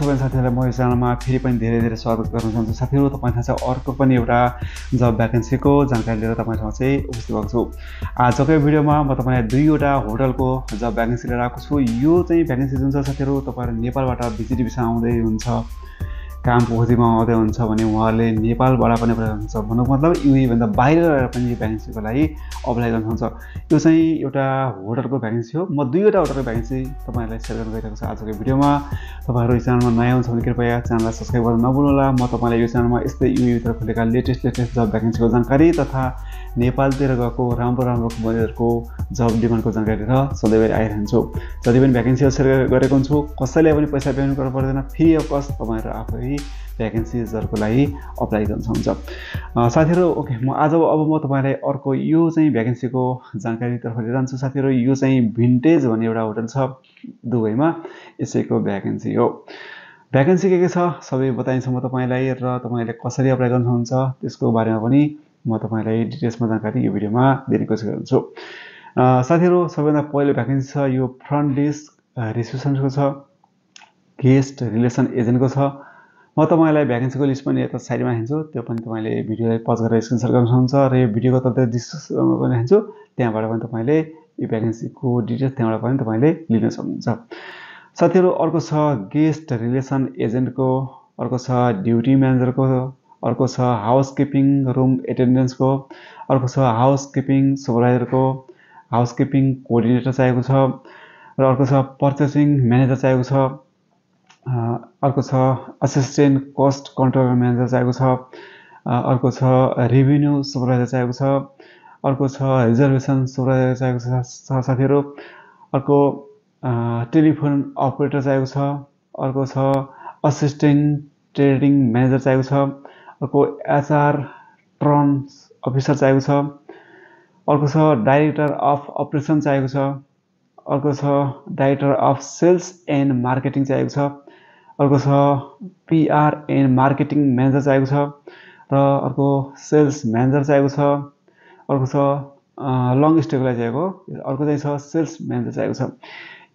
तपाईँ साथीहरुलाई म यो च्यानलमा फेरि पनि धेरै स्वागत गर्न चाहन्छु। साथीहरु तपाईलाई थाहा छ अर्को पनि एउटा जब भ्याकेन्सीको जानकारी लिएर तपाईहरुसँग चाहिँ उपस्थित भएको छु। आजको भिडियोमा म तपाईलाई दुईवटा होटलको जब भ्याकेन्सी लिएर आएको छु। यो चाहिँ भ्याकेन्सी जुन छ साथीहरु तपाईहरु नेपालबाट भिजिट भिसा आउँदै हुन्छ, काम खोजीमा आउँदै हुन्छ भने उहाँहरूले नेपालबाट पनि अप्लाई गर्नुहुन्छ। भन्नुको मतलब युए भन्दा बाहिर रहेर पनि यो भ्याकेन्सीको लागि अप्लाई गर्न सक्नुहुन्छ। यो चाहिँ एउटा होटलको भ्याकेन्सी हो। म दुईवटा होटलको भ्याकेन्सी तपाईहरुलाई शेयर गर्न गइरहेको छु आजको भिडियोमा। तपाईहरु यो च्यानलमा नयाँ हुनुहुन्छ भने कृपया च्यानललाई सब्स्क्राइब गर्न नभुल्नुहोला। म तपाईलाई यो च्यानलमा यस्तै युए भित्र खुलेका लेटेस्ट जब भ्याकेन्सीको जानकारी तथा नेपालतिर गएको राम्रो कम्पनीहरुको जब डिमान्डको जानकारी लिएर सधैँ आइरहन्छु। जति पनि भ्याकेन्सीहरु शेयर गरेको हुन्छु, कसैले पनि पैसा पेमेन्ट गर्नु पर्दैन, फ्री अफ कस्ट तपाईहरु आफै भ्याकेन्सीजहरुको लागि अप्लाई गर्न सक्नुहुन्छ। साथीहरु ओके, अब म तपाईलाई अर्को यो चाहिँ भ्याकेन्सीको जानकारी तर्फ लिएर जान्छु। साथीहरु यो चाहिँ भिन्टेज भन्ने एउटा होटल छ दुबईमा, यसैको भ्याकेन्सी हो। भ्याकेन्सी के छ सबै बताइन्छ म तपाईलाई, र तपाईले कसरी अप्लाई गर्न सक्नुहुन्छ त्यसको बारेमा पनि म तपाईलाई डिटेल्समा जानकारी यो भिडियोमा दिने कोसिस गर्छु। साथीहरु सबैभन्दा पहिलो भ्याकेन्सी छ यो फ्रन्ट डेस्क रिसेप्सनको छ, गेस्ट रिलेसन एजेन्टको छ। म तपाईलाई भ्याकेन्सीको लिस्ट पनि यता साइडमा हाल्छु, त्यो पनि तपाईले भिडियोलाई पज गरेर स्क्रिनशट गर्न सक्नुहुन्छ, र यो भिडियोको तल डिस्क्रिप्सनमा पनि हाल्छु, त्यहाँबाट पनि तपाईले यो भ्याकेन्सीको डिटेल्स त्यहाँबाट पनि तपाईले लिन सक्नुहुन्छ। साथीहरु अर्को छ गेस्ट रिलेसन एजेन्टको, अर्को छ ड्युटी म्यानेजरको, अर्को छ हाउसकिपिङ रुम एटेन्डेन्सको, अर्को छ हाउसकिपिङ सुपरभाइजरको, हाउसकिपिङ कोअर्डिनेटर चाहिएको छ, र अर्को छ पर्चेसिङ म्यानेजर चाहिएको छ, अर्को छ असिस्टेन्ट कस्ट कन्ट्रोल म्यानेजर चाहिएको छ, अर्को छ रेभिन्यू सुपरभाइजर चाहिएको छ, अर्को छ रिजर्भेसन सुपरभाइजर चाहिएको छ साथीहरु, अर्को टेलिफोन अपरेटर चाहिएको छ, अर्को छ असिस्टेन्ट ट्रेडिङ म्यानेजर चाहिएको छ, अर्को एचआर ट्रन्स अफिसर चाहिएको छ, अर्को छ डाइरेक्टर अफ अपरेसन चाहिएको छ, अर्को छ director of sales and marketing चाहिएको छ, अर्को छ पीआर एन्ड मार्केटिङ म्यानेजर चाहिएको छ, र अर्को सेल्स म्यानेजर चाहिएको छ, अर्को छ लङ स्टेको लागि चाहिएको, अर्को चाहिँ छ सेल्स म्यानेजर चाहिएको छ।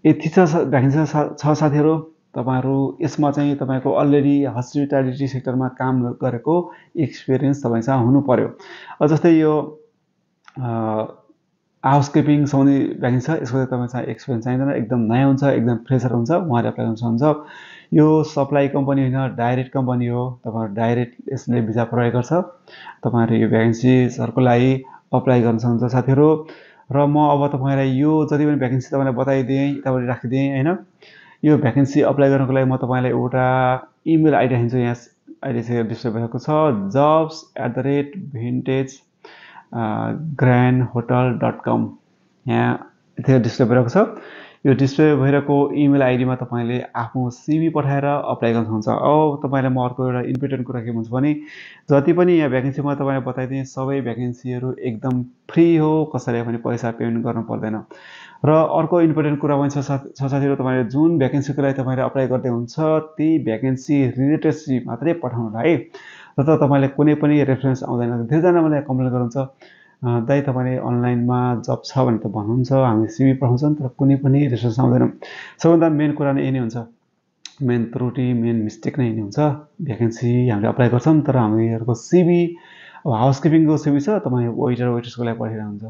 यति छ भ्याकेन्सी छ साथीहरु। तपाईहरु यसमा चाहिँ तपाईको अलरेडी हस्पिटालिटी सेक्टरमा काम गरेको एक्सपिरियन्स तपाईसँग हुनु पर्यो। जस्तै यो हाउसकिपिङ सम्बन्धी भ्याकेन्सी छ, यसको चाहिँ तपाईसँग एक्सपिरियन्स चाहिँदैन, एकदम नयाँ हुन्छ, एकदम फ्रेसर हुन्छ, उहाँले अप्लाई गर्न सक्नुहुन्छ। यो सप्लाई कम्पनी होइन, डाइरेक्ट कम्पनी हो, तपाईहरु डाइरेक्ट यसले भिजा प्रोभाइड गर्छ। तपाईहरु यो भ्याकेन्सीहरुको लागि अप्लाई गर्न सक्नुहुन्छ साथीहरु। र म अब तपाईलाई यो जति पनि भ्याकेन्सी तपाईलाई बताइदिएँ, यतापट्टि राखिदिएँ हैन। यो भ्याकेन्सी अप्लाई गर्नको लागि म तपाईलाई एउटा इमेल आइडी हाल्छु, यहाँ अहिले चाहिँ डिस्प्ले भएको छ jobs@vintagegrandhotel.com, यहाँ यति डिस्प्ले भइरहेको छ। यो डिस्प्ले भइरहेको इमेल आइडीमा तपाईले आफ्नो सिभी पठाएर अप्लाई गर्न सक्नुहुन्छ। अब तपाईलाई म अर्को एउटा इम्पोर्टेन्ट कुरा के भन्छु भने, जति पनि यहाँ भ्याकेन्सी म तपाईलाई बताइदिएँ सबै भ्याकेन्सीहरु एकदम फ्री हो, कसैले पनि पैसा पेमेन्ट गर्नु पर्दैन। र अर्को इम्पोर्टेन्ट कुरा पनि छ साथीहरु, तपाईले जुन भ्याकेन्सीको लागि तपाईले अप्लाई गर्दै हुन्छ त्यही भ्याकेन्सी रिलेटेड सिभी मात्रै पठाउनु होला है। र तपाईले कुनै पनि रेफरेन्स आउँदैन। धेरैजना मलाई कम्प्लेन गर्नुहुन्छ, दाइ तपाईले अनलाइनमा जब छ भने त भन्नुहुन्छ, हामी सिभी पठाउँछौँ तर कुनै पनि रेफरेन्स आउँदैन। सबैभन्दा मेन कुरा नै यही नै हुन्छ, मेन त्रुटि मेन मिस्टेक नै यही नै हुन्छ। भ्याकेन्सी हामीले अप्लाई गर्छौँ तर हामीहरुको सिभी, अब हाउसकिपिङको सिभी छ, तपाई वेटर वेट्रेसको लागि पठाइरहनुहुन्छ,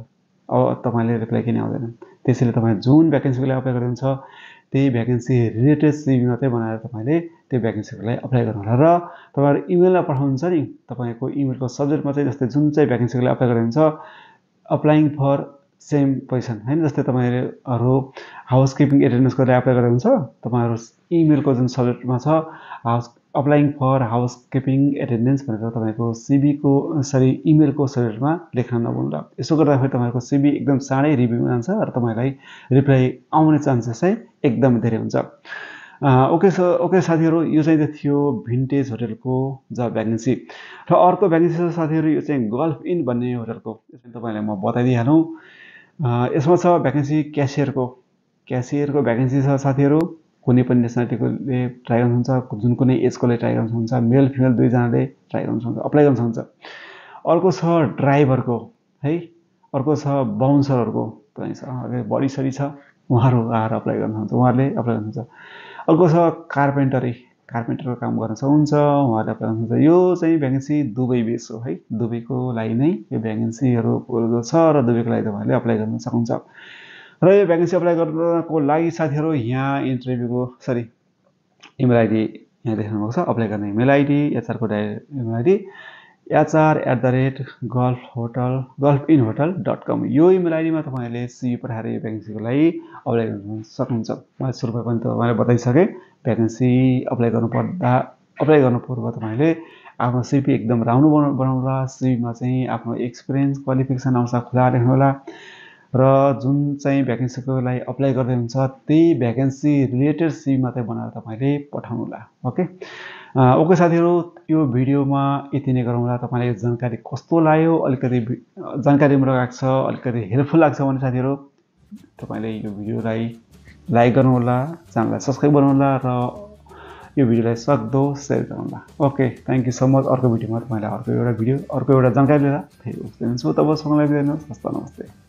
अब तपाईले रिप्लाई किन आउँदैन। त्यसैले तपाई जुन भ्याकेन्सीको लागि अप्लाई गर्नुहुन्छ त्यही भ्याकेन्सी रिलेटेड सिभी मात्रै बनाएर तपाईले त्यो भ्याकेन्सीको लागि अप्लाई गर्नु होला। र तपाईहरु इमेलमा पठाउनुहुन्छ नि, तपाईको इमेलको सब्जेक्टमा चाहिँ जस्तै जुन चाहिँ भ्याकेन्सीको लागि अप्लाई गर्नुहुन्छ अप्लाइङ फर सेम पोजिसन हैन, जस्तै तपाईहरु हाउसकिपिङ एटेन्डेन्सको लागि अप्लाई गर्दै हुन्छ, तपाईहरु इमेलको जुन सब्जेक्टमा छ अप्लाइङ फर हाउसकिपिङ एटेन्डेन्स भनेर तपाईको सिभी को इमेलको सब्जेक्टमा लेख्न नभुल्नुहोला। यसो गर्दाखेरि तपाईहरुको सिभी एकदम चाँडै रिभ्यूमा जान्छ र तपाईलाई रिप्लाई आउने चान्सेस चाहिँ एकदम धेरै हुन्छ। ओके साथीहरु, यो चाहिँ थियो भिन्टेज होटलको जब भ्याकेन्सी। र अर्को भ्याकेन्सी छ साथीहरु, यो चाहिँ गल्फ इन भन्ने होटलको, यसमा तपाईलाई म बताइदिहालौँ। यसमा छ भ्याकेन्सी क्यासियरको भ्याकेन्सी छ साथीहरु। कुनै पनि नेसनालिटीकोले ट्राई गर्न सक्नुहुन्छ, जुन कुनै एजकोले ट्राई गर्न सक्नुहुन्छ, मेल फिमेल दुईजनाले ट्राई गर्न सक्नुहुन्छ, अप्लाई गर्न सक्नुहुन्छ। अर्को छ ड्राइभरको है, अर्को छ बाउन्सरहरुको, बडी सडी छ, उहाँहरु आएर अप्लाई गर्न सक्नुहुन्छ, उहाँहरुले अप्लाई गर्न सक्नुहुन्छ। अर्को छ कार्पेन्टरी कार्पेन्टरको काम गर्न सक्नुहुन्छ उहाँहरूले अप्लाई गर्न सक्नुहुन्छ। यो चाहिँ भ्याकेन्सी दुबई बेस हो है, दुबईको लागि नै यो भ्याकेन्सीहरू छ र दुबईको लागि तपाईँहरूले अप्लाई गर्न सक्नुहुन्छ। र यो भ्याकेन्सी अप्लाई गर्नको लागि साथीहरू यहाँ इन्टरभ्यूको इमेल आइडी यहाँ देख्नुभएको छ। अप्लाई गर्ने इमेल आइडी एचआरको इमेल आइडी hr@golfinhotel.com यो इमेल आइडीमा तपाईँहरूले सिभी पठाएर यो भ्याकेन्सीको लागि अप्लाई गर्न सक्नुहुन्छ। मैले सुरुमा पनि तपाईँलाई बताइसकेँ, भ्याकेन्सी अप्लाई गर्नु पूर्व तपाईँले आफ्नो सिभी एकदम राम्रो बनाउनुहोला। सिभीमा चाहिँ आफ्नो एक्सपिरियन्स क्वालिफिकेसन अनुसार खुला लेख्नुहोला र जुन चाहिँ भ्याकेन्सीको लागि अप्लाई गर्दै हुन्छ त्यही भ्याकेन्सी रिलेटेड सिभी मात्रै बनाएर तपाईँले पठाउनुहोला। ओके साथीहरू, यो भिडियोमा यति नै गरौँला। तपाईँलाई यो जानकारी कस्तो लाग्यो, अलिकति जानकारी लगाएको छ, अलिकति हेल्पफुल लाग्छ भने साथीहरू तपाईँले यो भिडियोलाई लाइक गर्नुहोला, च्यानललाई सब्सक्राइब गर्नुहोला र यो भिडियोलाई सक्दो सेयर गर्नुहोला। Okay, thank you so much. अर्को भिडियोमा तपाईँलाई अर्को एउटा जानकारी लिएर फेरि उपस्थित हुन्छु। तबसम्मलाई बिदा दिनुहोस्। हस्त नमस्ते।